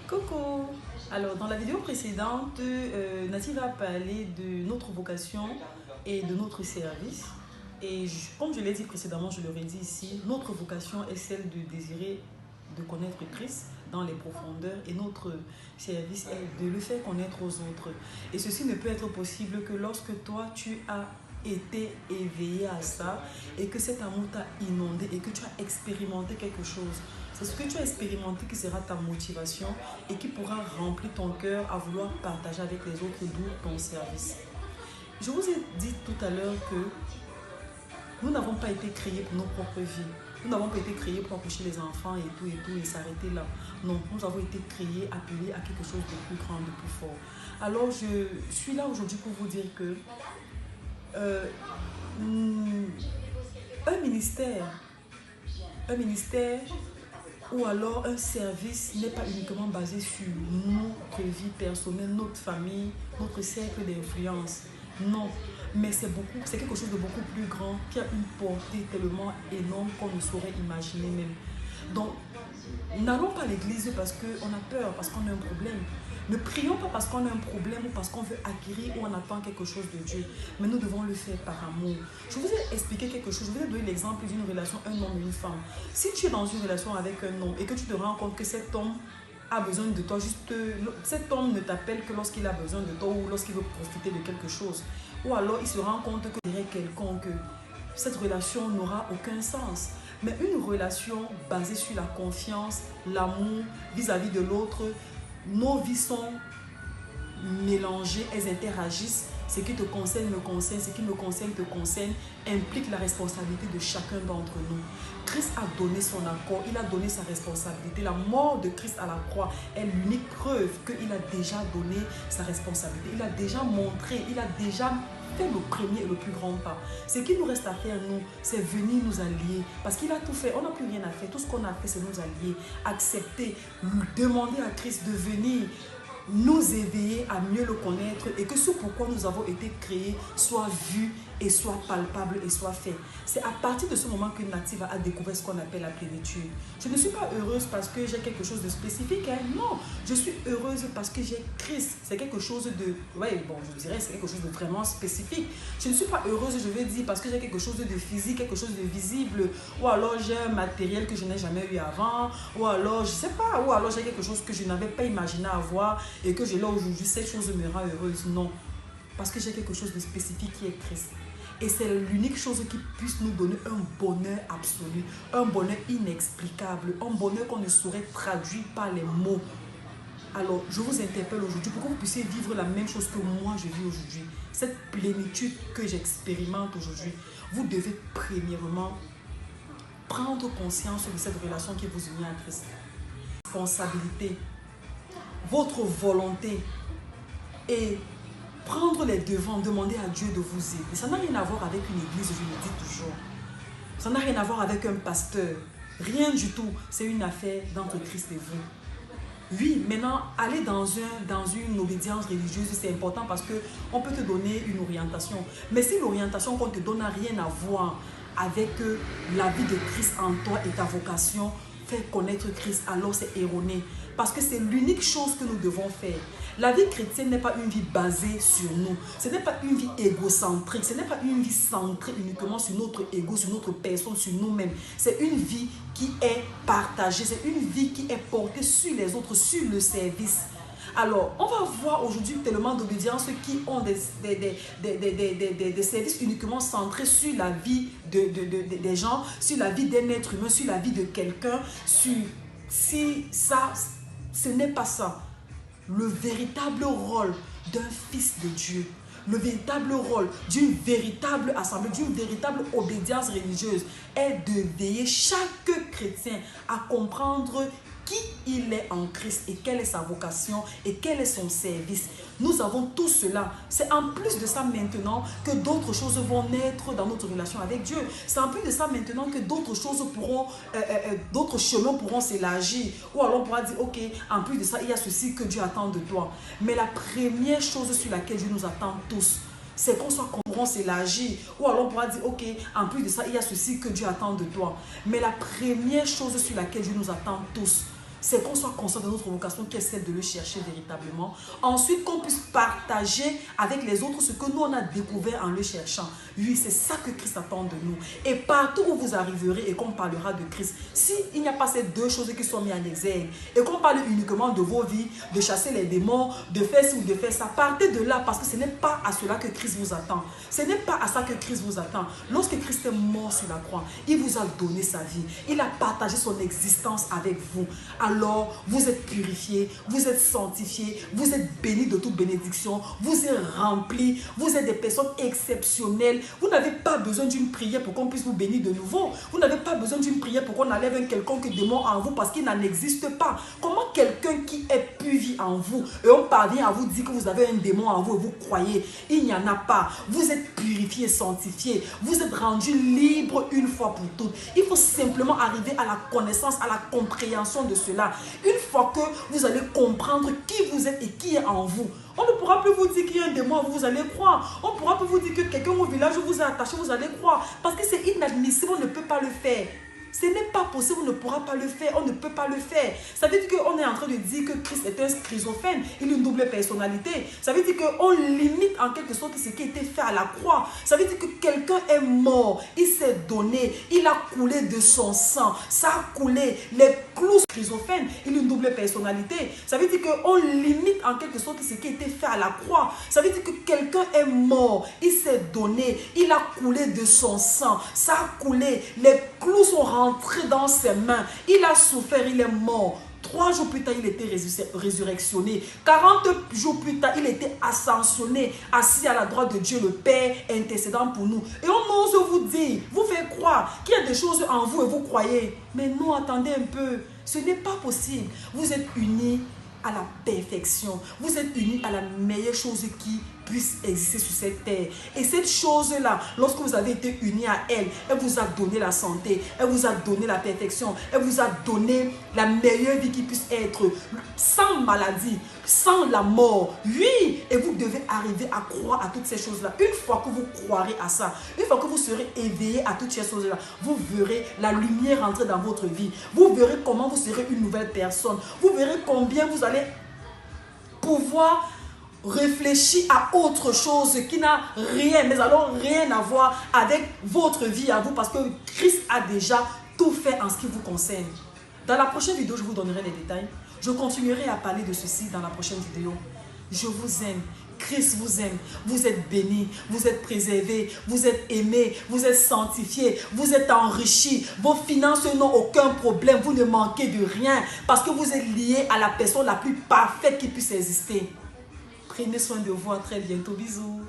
Coucou! Alors, dans la vidéo précédente, Nathi va parler de notre vocation et de notre service. Et comme je l'ai dit précédemment, je le redis ici, notre vocation est celle de désirer de connaître Christ dans les profondeurs et notre service est de le faire connaître aux autres. Et ceci ne peut être possible que lorsque toi, tu as été éveillé à ça et que cet amour t'a inondé et que tu as expérimenté quelque chose. C'est ce que tu as expérimenté qui sera ta motivation et qui pourra remplir ton cœur à vouloir partager avec les autres d'où ton service. Je vous ai dit tout à l'heure que nous n'avons pas été créés pour nos propres vies. Nous n'avons pas été créés pour accoucher les enfants et tout et s'arrêter là. Non, nous avons été créés, appelés à quelque chose de plus grand, de plus fort. Alors je suis là aujourd'hui pour vous dire que un ministère ou alors un service n'est pas uniquement basé sur notre vie personnelle, notre famille, notre cercle d'influence. Non, mais c'est quelque chose de beaucoup plus grand qui a une portée tellement énorme qu'on ne saurait imaginer même. Donc, n'allons pas à l'église parce qu'on a peur, parce qu'on a un problème. Ne prions pas parce qu'on a un problème ou parce qu'on veut acquérir ou on attend quelque chose de Dieu. Mais nous devons le faire par amour. Je vous ai expliqué quelque chose. Je vous ai donné l'exemple d'une relation, un homme et une femme. Si tu es dans une relation avec un homme et que tu te rends compte que cet homme a besoin de toi, cet homme ne t'appelle que lorsqu'il a besoin de toi ou lorsqu'il veut profiter de quelque chose. Ou alors il se rend compte que derrière quelconque, cette relation n'aura aucun sens. Mais une relation basée sur la confiance, l'amour vis-à-vis de l'autre, nos vies sont mélangées, elles interagissent. Ce qui te concerne me concerne, ce qui me concerne te concerne, implique la responsabilité de chacun d'entre nous. Christ a donné son accord, il a donné sa responsabilité. La mort de Christ à la croix est l'unique preuve qu'il a déjà donné sa responsabilité. Il a déjà montré, il a déjà fait le premier et le plus grand pas. Ce qu'il nous reste à faire, nous, c'est venir nous allier. Parce qu'il a tout fait, on n'a plus rien à faire. Tout ce qu'on a fait, c'est nous allier, accepter, demander à Christ de venir nous éveiller à mieux le connaître et que ce pourquoi nous avons été créés soit vu et soit palpable et soit fait. C'est à partir de ce moment que Nativa a découvert ce qu'on appelle la plénitude. Je ne suis pas heureuse parce que j'ai quelque chose de spécifique. Hein? Non, je suis heureuse parce que j'ai Christ. C'est quelque chose de... Ouais, bon, je dirais c'est quelque chose de vraiment spécifique. Je ne suis pas heureuse, je vais dire, parce que j'ai quelque chose de physique, quelque chose de visible. Ou alors j'ai un matériel que je n'ai jamais eu avant. Ou alors, je ne sais pas, ou alors j'ai quelque chose que je n'avais pas imaginé avoir et que je l'ai aujourd'hui. Cette chose me rend heureuse. Non, parce que j'ai quelque chose de spécifique qui est Christ. Et c'est l'unique chose qui puisse nous donner un bonheur absolu, un bonheur inexplicable, un bonheur qu'on ne saurait traduire par les mots. Alors, je vous interpelle aujourd'hui pour que vous puissiez vivre la même chose que moi je vis aujourd'hui. Cette plénitude que j'expérimente aujourd'hui, vous devez premièrement prendre conscience de cette relation qui vous unit à Christ. Responsabilité, votre volonté et prendre les devants, demander à Dieu de vous aider. Ça n'a rien à voir avec une église, je le dis toujours. Ça n'a rien à voir avec un pasteur. Rien du tout. C'est une affaire d'entre Christ et vous. Oui, maintenant, aller dans une obédience religieuse, c'est important parce qu'on peut te donner une orientation. Mais si l'orientation qu'on te donne n'a rien à voir avec la vie de Christ en toi et ta vocation, faire connaître Christ, alors c'est erroné. Parce que c'est l'unique chose que nous devons faire. La vie chrétienne n'est pas une vie basée sur nous. Ce n'est pas une vie égocentrique. Ce n'est pas une vie centrée uniquement sur notre ego, sur notre personne, sur nous-mêmes. C'est une vie qui est partagée. C'est une vie qui est portée sur les autres, sur le service. Alors, on va voir aujourd'hui tellement d'obédiences qui ont des services uniquement centrés sur la vie des gens, sur la vie d'un être humain, sur la vie de quelqu'un, si ça, ce n'est pas ça. Le véritable rôle d'un fils de Dieu, le véritable rôle d'une véritable assemblée, d'une véritable obédience religieuse est de veiller chaque chrétien à comprendre qui il est en Christ et quelle est sa vocation et quel est son service. Nous avons tout cela. C'est en plus de ça maintenant que d'autres choses vont naître dans notre relation avec Dieu. C'est en plus de ça maintenant que d'autres choses d'autres chemins pourront s'élargir. Ou alors on pourra dire, ok, en plus de ça, il y a ceci que Dieu attend de toi. Mais la première chose sur laquelle Dieu nous attend tous, c'est qu'on soit qu'on s'élargir. Ou alors on pourra dire, ok, en plus de ça, il y a ceci que Dieu attend de toi. Mais la première chose sur laquelle Dieu nous attend tous, c'est qu'on soit conscient de notre vocation qui est celle de le chercher véritablement. Ensuite, qu'on puisse partager avec les autres ce que nous on a découvert en le cherchant. Oui, c'est ça que Christ attend de nous. Et partout où vous arriverez et qu'on parlera de Christ, s'il n'y a pas ces deux choses qui sont mises en exergue et qu'on parle uniquement de vos vies, de chasser les démons, de faire ci ou de faire ça, partez de là parce que ce n'est pas à cela que Christ vous attend. Ce n'est pas à ça que Christ vous attend. Lorsque Christ est mort sur la croix, il vous a donné sa vie. Il a partagé son existence avec vous. Alors, vous êtes purifiés, vous êtes sanctifiés, vous êtes bénis de toute bénédiction, vous êtes remplis, vous êtes des personnes exceptionnelles. Vous n'avez pas besoin d'une prière pour qu'on puisse vous bénir de nouveau. Vous n'avez pas besoin d'une prière pour qu'on enlève un quelconque démon en vous parce qu'il n'en existe pas. Comment quelqu'un qui est pur en vous et on parvient à vous dire que vous avez un démon en vous et vous croyez? Il n'y en a pas. Vous êtes purifiés, sanctifiés. Vous êtes rendus libres une fois pour toutes. Il faut simplement arriver à la connaissance, à la compréhension de cela. Une fois que vous allez comprendre qui vous êtes et qui est en vous, on ne pourra plus vous dire qu'il y a un démon, vous allez croire. On ne pourra plus vous dire que quelqu'un au village vous a attaché, vous allez croire. Parce que c'est inadmissible, on ne peut pas le faire. Ce n'est pas possible, on ne pourra pas le faire, on ne peut pas le faire. Ça veut dire qu'on est en train de dire que Christ est un schizophrène, il a une double personnalité. Ça veut dire qu'on limite en quelque sorte ce qui a été fait à la croix. Ça veut dire que quelqu'un est mort, il s'est donné, il a coulé de son sang, ça a coulé, les clous schizophrène, il a une double personnalité. Ça veut dire qu'on limite en quelque sorte ce qui a été fait à la croix. Ça veut dire que quelqu'un est mort, il s'est donné, il a coulé de son sang, ça a coulé, les clous sont rentrés dans ses mains, il a souffert, il est mort. 3 jours plus tard, il était résurrectionné. 40 jours plus tard, il était ascensionné, assis à la droite de Dieu le Père, intercédant pour nous. Et on ose vous dire, vous faire croire qu'il y a des choses en vous et vous croyez. Mais non, attendez un peu, ce n'est pas possible. Vous êtes unis à la perfection. Vous êtes unis à la meilleure chose qui puisse exister sur cette terre. Et cette chose-là, lorsque vous avez été unis à elle, elle vous a donné la santé, elle vous a donné la perfection, elle vous a donné la meilleure vie qui puisse être, sans maladie, sans la mort. Oui, et vous devez arriver à croire à toutes ces choses-là. Une fois que vous croirez à ça, une fois que vous serez éveillé à toutes ces choses-là, vous verrez la lumière entrer dans votre vie. Vous verrez comment vous serez une nouvelle personne. Vous verrez combien vous allez pouvoir réfléchir à autre chose qui n'a rien, mais alors rien à voir avec votre vie à vous, parce que Christ a déjà tout fait en ce qui vous concerne. Dans la prochaine vidéo, je vous donnerai les détails. Je continuerai à parler de ceci dans la prochaine vidéo. Je vous aime. Christ vous aime. Vous êtes bénis, vous êtes préservés, vous êtes aimés, vous êtes sanctifiés, vous êtes enrichis. Vos finances n'ont aucun problème. Vous ne manquez de rien parce que vous êtes liés à la personne la plus parfaite qui puisse exister. Prenez soin de vous. À très bientôt. Bisous.